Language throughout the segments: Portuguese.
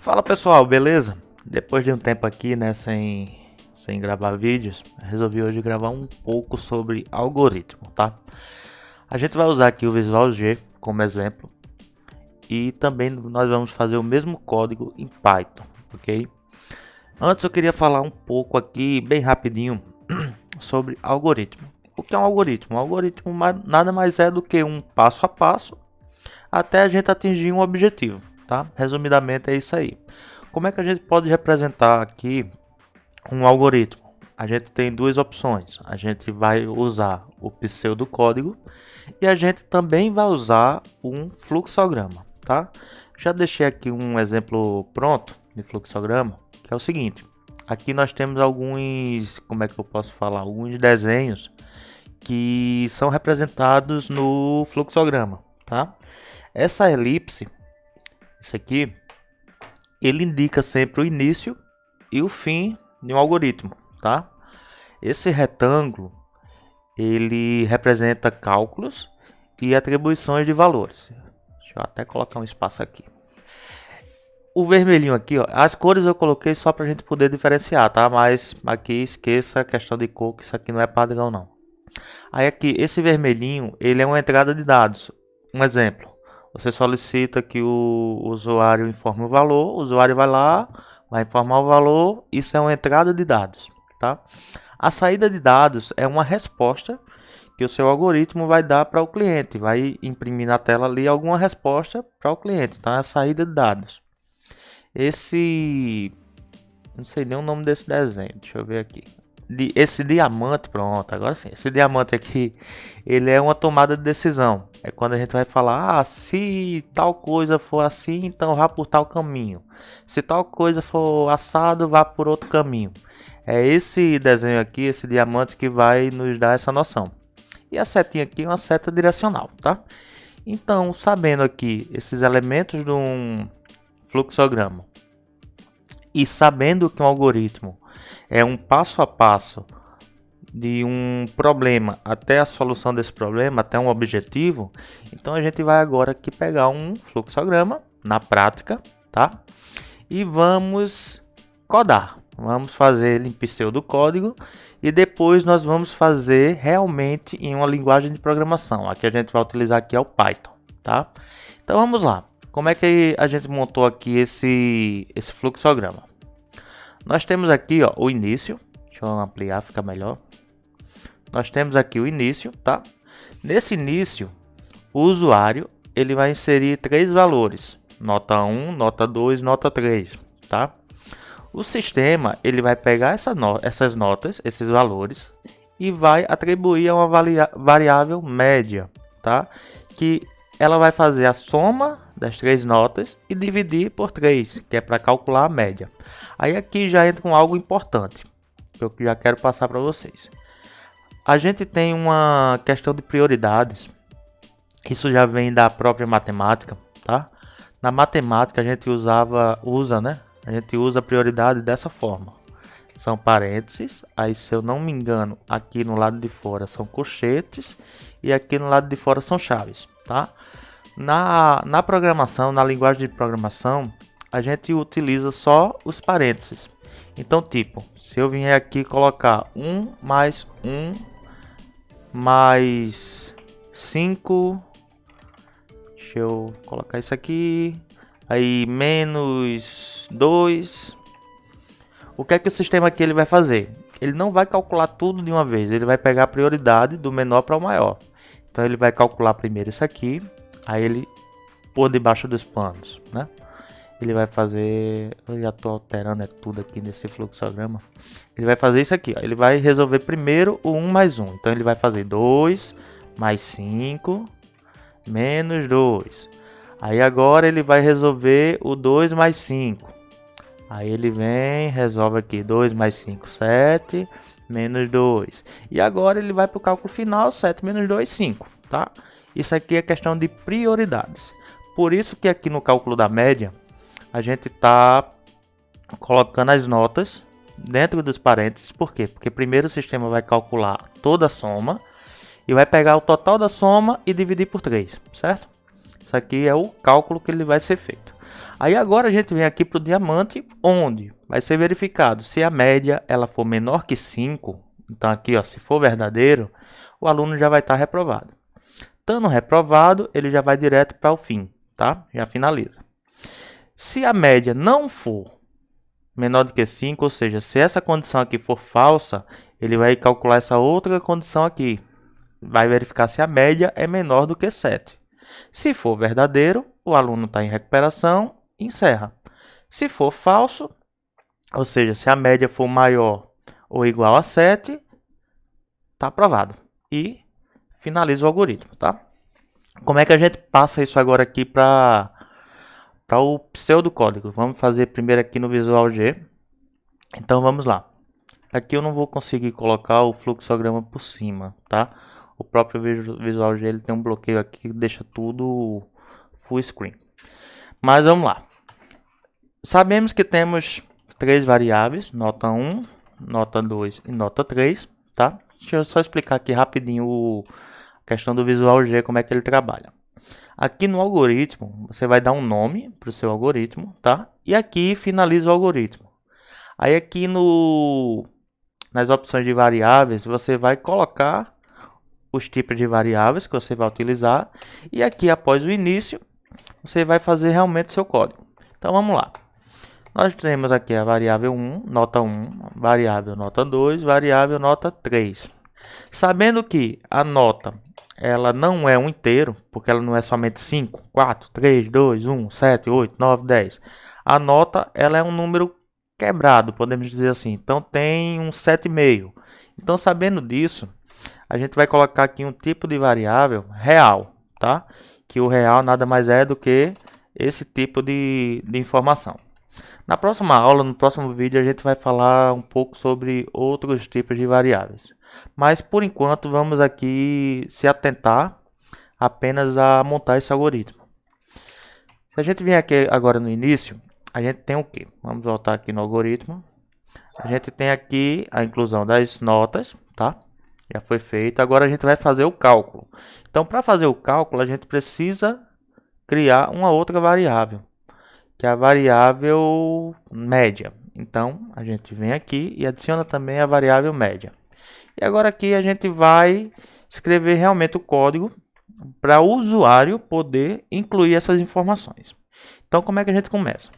Fala pessoal, beleza? Depois de um tempo aqui, né, sem gravar vídeos, resolvi hoje gravar um pouco sobre algoritmo, tá? A gente vai usar aqui o Visual G como exemplo e também nós vamos fazer o mesmo código em Python, ok? Antes eu queria falar um pouco aqui, bem rapidinho, sobre algoritmo. O que é um algoritmo? Um algoritmo nada mais é do que um passo a passo até a gente atingir um objetivo, tá? Resumidamente é isso aí. Como é que a gente pode representar aqui um algoritmo? A gente tem duas opções. A gente vai usar o pseudocódigo e a gente também vai usar um fluxograma, tá? Já deixei aqui um exemplo pronto de fluxograma, que é o seguinte. Aqui nós temos alguns, como é que eu posso falar? Alguns desenhos que são representados no fluxograma, tá? Essa elipse, isso aqui, ele indica sempre o início e o fim de um algoritmo, tá? Esse retângulo, ele representa cálculos e atribuições de valores. Deixa eu até colocar um espaço aqui. O vermelhinho aqui, ó, as cores eu coloquei só para a gente poder diferenciar, tá? Mas aqui esqueça a questão de cor, que isso aqui não é padrão não. Aí aqui, esse vermelhinho, ele é uma entrada de dados. Um exemplo. Você solicita que o usuário informe o valor, o usuário vai lá, vai informar o valor, isso é uma entrada de dados, tá? A saída de dados é uma resposta que o seu algoritmo vai dar para o cliente, vai imprimir na tela ali alguma resposta para o cliente, tá? A saída de dados. Não sei nem o nome desse desenho, deixa eu ver aqui. Esse diamante, pronto, agora sim. Esse diamante aqui, ele é uma tomada de decisão. É quando a gente vai falar, se tal coisa for assim, então vá por tal caminho. Se tal coisa for assado, vá por outro caminho. É esse desenho aqui, esse diamante, que vai nos dar essa noção. E a setinha aqui é uma seta direcional, tá? Então, sabendo aqui esses elementos de um fluxograma e sabendo que um algoritmo é um passo a passo de um problema até a solução desse problema, até um objetivo, então a gente vai agora aqui pegar um fluxograma na prática, tá? E vamos codar. Vamos fazer ele em pseudocódigo e depois nós vamos fazer realmente em uma linguagem de programação. Aqui a gente vai utilizar aqui é o Python, tá? Então vamos lá. Como é que a gente montou aqui esse fluxograma? Nós temos aqui, ó, o início. Deixa eu ampliar, fica melhor. Nós temos aqui o início, tá? Nesse início, o usuário ele vai inserir três valores: nota 1, nota 2, nota 3, tá? O sistema ele vai pegar essas notas, esses valores, e vai atribuir a uma variável média, tá? Que ela vai fazer a soma das três notas e dividir por 3, que é para calcular a média. Aí aqui já entra com algo importante, que eu já quero passar para vocês. A gente tem uma questão de prioridades. Isso já vem da própria matemática, tá? Na matemática a gente a gente usa a prioridade dessa forma. São parênteses, aí se eu não me engano, aqui no lado de fora são colchetes e aqui no lado de fora são chaves, tá? Na programação, na linguagem de programação, a gente utiliza só os parênteses. Então, tipo, se eu vier aqui colocar 1 mais 5, deixa eu colocar isso aqui, aí menos 2, o que é que o sistema aqui ele vai fazer? Ele não vai calcular tudo de uma vez, ele vai pegar a prioridade do menor para o maior. Então ele vai calcular primeiro isso aqui, aí ele por debaixo dos panos, né? Ele vai fazer, eu já estou alterando tudo aqui nesse fluxograma. Ele vai fazer isso aqui, ó. Ele vai resolver primeiro o 1 mais 1. Então ele vai fazer 2 mais 5 menos 2. Aí agora ele vai resolver o 2 mais 5. Aí ele vem, resolve aqui 2 mais 5, 7 menos 2. E agora ele vai para o cálculo final, 7 menos 2, 5, tá? Isso aqui é questão de prioridades. Por isso que aqui no cálculo da média, a gente está colocando as notas dentro dos parênteses. Por quê? Porque primeiro o sistema vai calcular toda a soma e vai pegar o total da soma e dividir por 3, certo? Isso aqui é o cálculo que ele vai ser feito. Aí agora a gente vem aqui para o diamante, onde vai ser verificado se a média ela for menor que 5. Então aqui, ó, se for verdadeiro, o aluno já vai estar reprovado. Estando reprovado, ele já vai direto para o fim, tá? Já finaliza. Se a média não for menor do que 5, ou seja, se essa condição aqui for falsa, ele vai calcular essa outra condição aqui. Vai verificar se a média é menor do que 7. Se for verdadeiro, o aluno está em recuperação, encerra. Se for falso, ou seja, se a média for maior ou igual a 7, está aprovado. E finaliza o algoritmo, tá? Como é que a gente passa isso agora aqui para o pseudocódigo? Vamos fazer primeiro aqui no Visual G. Então vamos lá. Aqui eu não vou conseguir colocar o fluxograma por cima, tá? O próprio Visual G ele tem um bloqueio aqui que deixa tudo full screen. Mas vamos lá. Sabemos que temos 3 variáveis, nota 1, nota 2 e nota 3, tá? Deixa eu só explicar aqui rapidinho a questão do Visual G, como é que ele trabalha. Aqui no algoritmo, você vai dar um nome para o seu algoritmo, tá? E aqui finaliza o algoritmo. Aí aqui nas opções de variáveis, você vai colocar os tipos de variáveis que você vai utilizar. E aqui, após o início, você vai fazer realmente o seu código. Então, vamos lá. Nós temos aqui a variável 1, nota 1, variável nota 2, variável nota 3. Sabendo que a nota ela não é um inteiro, porque ela não é somente 5, 4, 3, 2, 1, 7, 8, 9, 10. A nota ela é um número quebrado, podemos dizer assim. Então tem um 7,5. Então, sabendo disso, a gente vai colocar aqui um tipo de variável real, tá? Que o real nada mais é do que esse tipo de informação. Na próxima aula, no próximo vídeo, a gente vai falar um pouco sobre outros tipos de variáveis. Mas, por enquanto, vamos aqui se atentar apenas a montar esse algoritmo. Se a gente vier aqui agora no início, a gente tem o quê? Vamos voltar aqui no algoritmo. A gente tem aqui a inclusão das notas, tá? Já foi feito. Agora a gente vai fazer o cálculo. Então, para fazer o cálculo, a gente precisa criar uma outra variável, que é a variável média. Então, a gente vem aqui e adiciona também a variável média. E agora aqui a gente vai escrever realmente o código para o usuário poder incluir essas informações. Então, como é que a gente começa?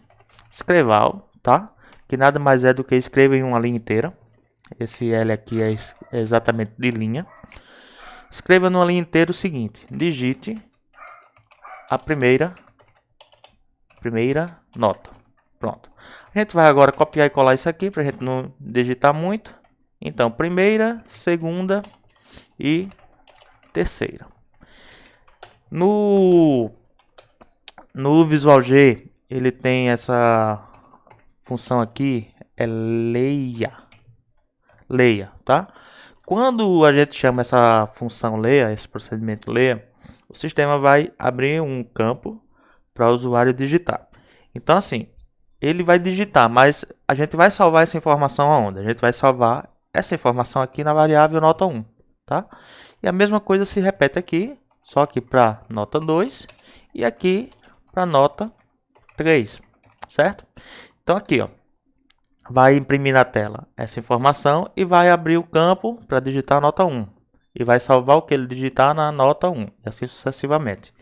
Escreval, tá? Que nada mais é do que escrever em uma linha inteira. Esse L aqui é exatamente de linha. Escreva numa linha inteira o seguinte: digite a primeira nota. Pronto. A gente vai agora copiar e colar isso aqui para a gente não digitar muito. Então, primeira, segunda e terceira. No Visual G, ele tem essa função aqui, é leia, tá? Quando a gente chama essa função leia, esse procedimento leia, o sistema vai abrir um campo para o usuário digitar. Então, assim, ele vai digitar, mas a gente vai salvar essa informação aonde? A gente vai salvar essa informação aqui na variável nota 1, tá? E a mesma coisa se repete aqui, só que para nota 2 e aqui para nota 3, certo? Então aqui, ó, vai imprimir na tela essa informação e vai abrir o campo para digitar a nota 1. E vai salvar o que ele digitar na nota 1, e assim sucessivamente.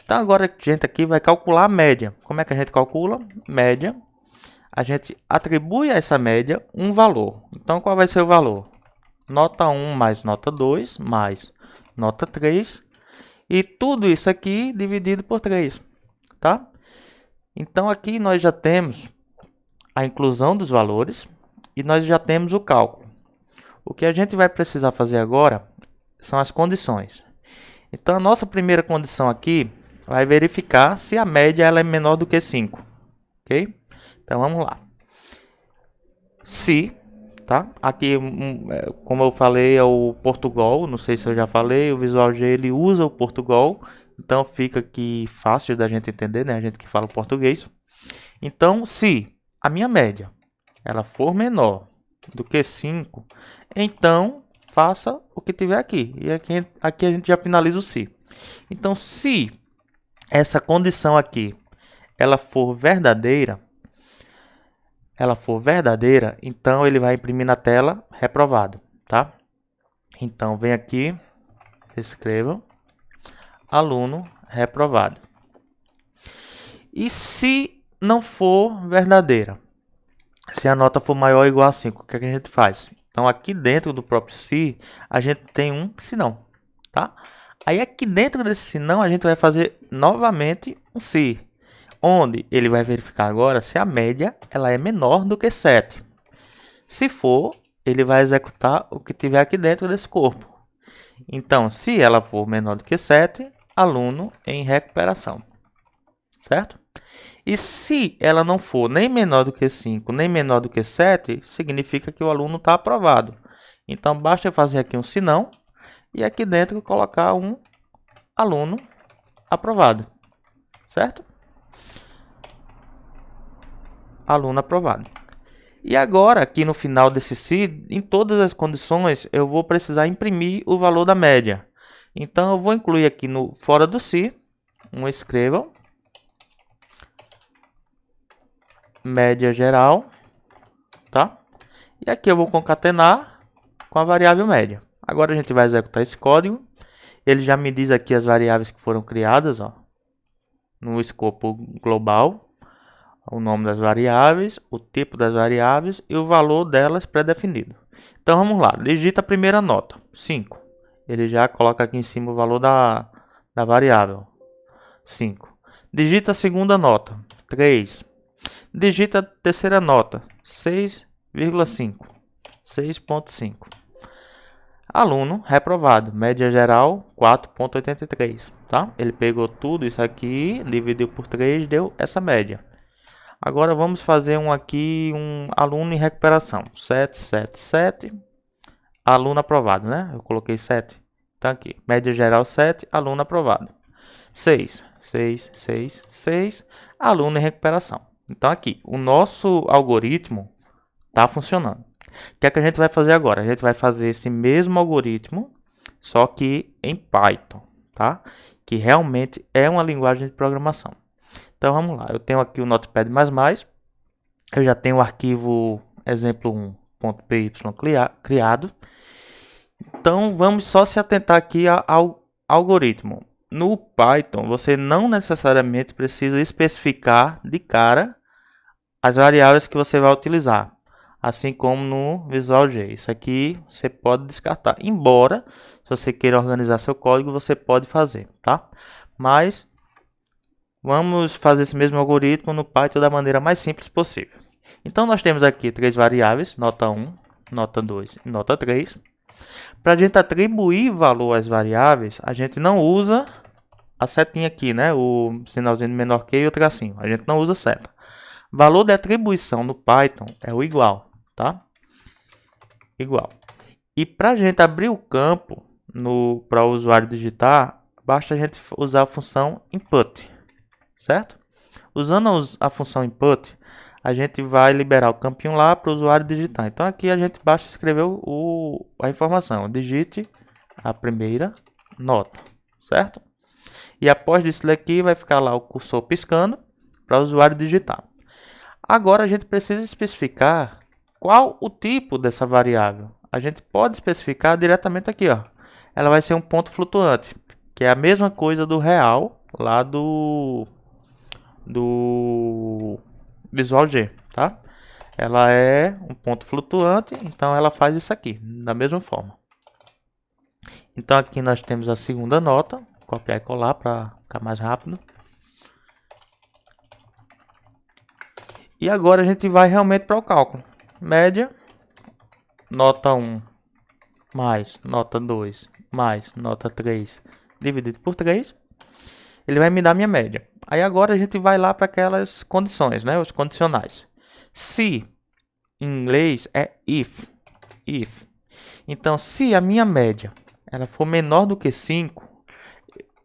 Então agora a gente aqui vai calcular a média. Como é que a gente calcula? Média. A gente atribui a essa média um valor. Então qual vai ser o valor? Nota 1 mais nota 2 mais nota 3. E tudo isso aqui dividido por 3, tá? Então aqui nós já temos a inclusão dos valores e nós já temos o cálculo. O que a gente vai precisar fazer agora são as condições. Então a nossa primeira condição aqui vai verificar se a média ela é menor do que 5, ok? Então vamos lá. Se, tá? Aqui, como eu falei, é o Portugal, não sei se eu já falei, o Visual G ele usa o Portugal, então fica aqui fácil da gente entender, né? A gente que fala português. Então, se a minha média ela for menor do que 5, então faça o que tiver aqui. E aqui a gente já finaliza o se. Então, se essa condição aqui ela for verdadeira, então ele vai imprimir na tela reprovado, tá? Então vem aqui, escreva aluno reprovado. E se não for verdadeira, se a nota for maior ou igual a 5, o que é que a gente faz? Então aqui dentro do próprio se, a gente tem um senão, tá? Aí aqui dentro desse senão a gente vai fazer novamente um se, onde ele vai verificar agora se a média ela é menor do que 7. Se for, ele vai executar o que tiver aqui dentro desse corpo. Então, se ela for menor do que 7, aluno em recuperação, certo? E se ela não for nem menor do que 5, nem menor do que 7, significa que o aluno está aprovado. Então, basta eu fazer aqui um senão e aqui dentro colocar um aluno aprovado, certo? Aluno aprovado. E agora, aqui no final desse se, em todas as condições, eu vou precisar imprimir o valor da média. Então, eu vou incluir aqui no fora do se, escrevam média geral, tá? E aqui eu vou concatenar com a variável média. Agora a gente vai executar esse código. Ele já me diz aqui as variáveis que foram criadas, ó, no escopo global, o nome das variáveis, o tipo das variáveis e o valor delas pré-definido. Então vamos lá, digita a primeira nota, 5. Ele já coloca aqui em cima o valor da variável, 5. Digita a segunda nota, 3. Digita a terceira nota, 6,5. 6,5. Aluno reprovado, média geral 4,83, tá? Ele pegou tudo isso aqui, dividiu por 3, deu essa média. Agora vamos fazer um aluno em recuperação, 7. Aluno aprovado, né? Eu coloquei 7. Então aqui, média geral 7, aluno aprovado. 6, aluno em recuperação. Então aqui, o nosso algoritmo está funcionando. O que é que a gente vai fazer agora? A gente vai fazer esse mesmo algoritmo, só que em Python, tá? Que realmente é uma linguagem de programação. Então vamos lá, eu tenho aqui o Notepad++, eu já tenho o arquivo exemplo1.py criado. Então vamos só se atentar aqui ao algoritmo. No Python, você não necessariamente precisa especificar de cara as variáveis que você vai utilizar, assim como no Visual J. Isso aqui você pode descartar, embora se você queira organizar seu código, você pode fazer, tá? Mas vamos fazer esse mesmo algoritmo no Python da maneira mais simples possível. Então nós temos aqui 3 variáveis, nota 1, nota 2 e nota 3. Para a gente atribuir valor às variáveis, a gente não usa a setinha aqui, né? O sinalzinho de menor que e o tracinho. A gente não usa seta. Valor de atribuição no Python é o igual, tá? Igual. E para a gente abrir o campo para o usuário digitar, basta a gente usar a função input, certo? Usando a função input, a gente vai liberar o campinho lá para o usuário digitar. Então aqui a gente basta escrever a informação, digite a primeira nota, certo? E após disso daqui vai ficar lá o cursor piscando para o usuário digitar. Agora a gente precisa especificar qual o tipo dessa variável. A gente pode especificar diretamente aqui, ó. Ela vai ser um ponto flutuante, que é a mesma coisa do real lá do Visual J, tá? Ela é um ponto flutuante, então ela faz isso aqui, da mesma forma. Então aqui nós temos a segunda nota, copiar e colar para ficar mais rápido. E agora a gente vai realmente para o cálculo. Média, nota 1 mais nota 2 mais nota 3 dividido por 3. Ele vai me dar minha média. Aí agora a gente vai lá para aquelas condições, né? Os condicionais. Se, em inglês, é if. Então, se a minha média ela for menor do que 5,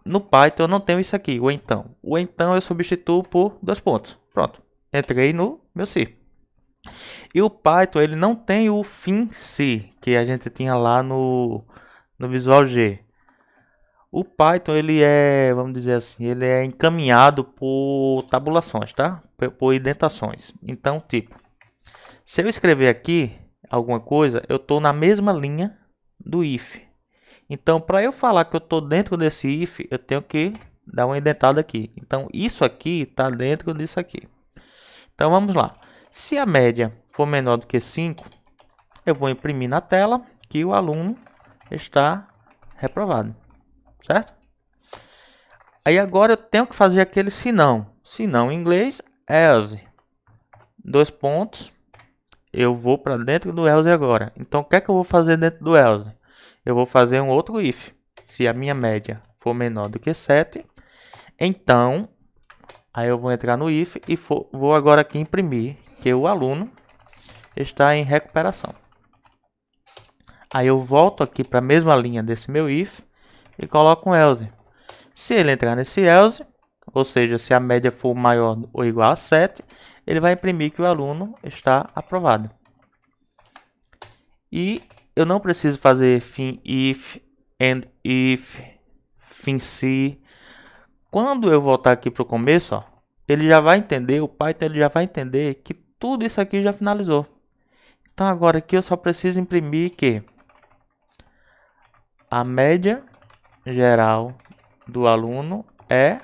no Python eu não tenho isso aqui, o então. O então eu substituo por 2 pontos. Pronto. Entrei no meu se. E o Python ele não tem o fim se que a gente tinha lá no Visual J. O Python, ele é, vamos dizer assim, ele é encaminhado por tabulações, tá? Por indentações. Então, tipo, se eu escrever aqui alguma coisa, eu estou na mesma linha do if. Então, para eu falar que eu estou dentro desse if, eu tenho que dar uma indentada aqui. Então, isso aqui está dentro disso aqui. Então, vamos lá. Se a média for menor do que 5, eu vou imprimir na tela que o aluno está reprovado, certo? Aí agora eu tenho que fazer aquele senão. Senão em inglês, else. Dois pontos. Eu vou para dentro do else agora. Então, o que é que eu vou fazer dentro do else? Eu vou fazer um outro if. Se a minha média for menor do que 7, então, aí eu vou entrar no if e vou agora aqui imprimir que o aluno está em recuperação. Aí eu volto aqui para a mesma linha desse meu if e coloco um else. Se ele entrar nesse else, ou seja, se a média for maior ou igual a 7, ele vai imprimir que o aluno está aprovado. E eu não preciso fazer fin if, end if, fin se. Quando eu voltar aqui para o começo, ó, ele já vai entender, o Python ele já vai entender que tudo isso aqui já finalizou. Então agora aqui eu só preciso imprimir que a média geral do aluno é...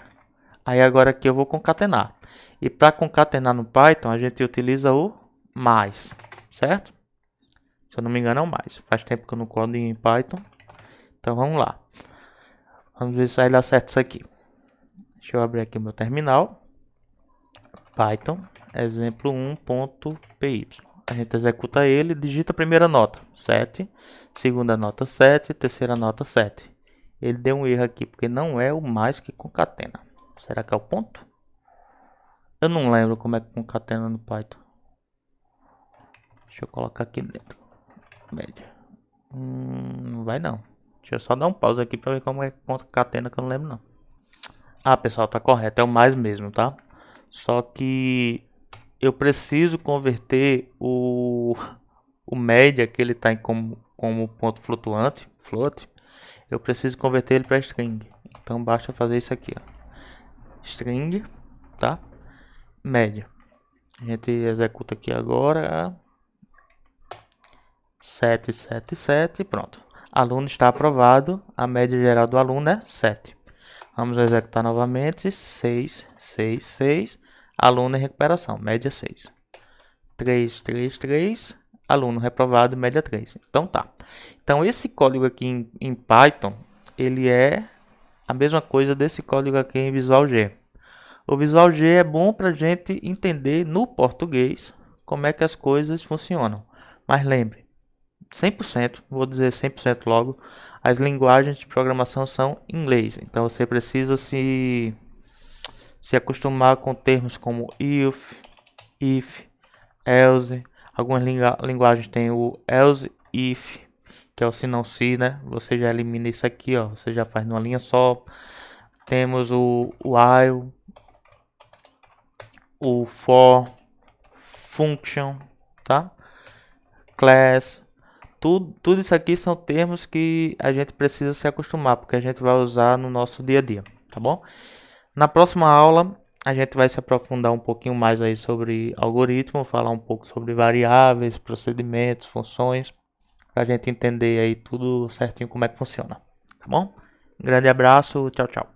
Aí agora aqui eu vou concatenar. E para concatenar no Python, a gente utiliza o mais, certo? Se eu não me engano é o mais. Faz tempo que eu não codo em Python. Então vamos lá. Vamos ver se vai dar certo isso aqui. Deixa eu abrir aqui o meu terminal. Python, exemplo 1.py. A gente executa ele, digita a primeira nota, 7. Segunda nota, 7. Terceira nota, 7. Ele deu um erro aqui, porque não é o mais que concatena. Será que é o ponto? Eu não lembro como é que concatena no Python. Deixa eu colocar aqui dentro. Média. Não vai não. Deixa eu só dar um pause aqui para ver como é que concatena, que eu não lembro não. Ah, pessoal, tá correto. É o mais mesmo, tá? Só que eu preciso converter o média, que ele está em como ponto flutuante, float. Eu preciso converter ele para string. Então basta fazer isso aqui, ó. String, tá? Média. A gente executa aqui agora. 777, pronto. Aluno está aprovado. A média geral do aluno é 7. Vamos executar novamente. 6, 6, 6. Aluno em recuperação, média 6. 3, 3, 3. Aluno reprovado, média 3. Então tá. Então esse código aqui em Python, ele é a mesma coisa desse código aqui em Visual G. O Visual G é bom para a gente entender no português como é que as coisas funcionam. Mas lembre, 100%, vou dizer 100% logo, as linguagens de programação são em inglês. Então você precisa se acostumar com termos como if, else. Algumas linguagens têm o else if, que é o se não se, né? Você já elimina isso aqui, ó. Você já faz numa linha só. Temos o while, o for, function, tá? Class. Tudo isso aqui são termos que a gente precisa se acostumar, porque a gente vai usar no nosso dia a dia, tá bom? Na próxima aula, a gente vai se aprofundar um pouquinho mais aí sobre algoritmo, falar um pouco sobre variáveis, procedimentos, funções, para a gente entender aí tudo certinho como é que funciona, tá bom? Um grande abraço, tchau, tchau.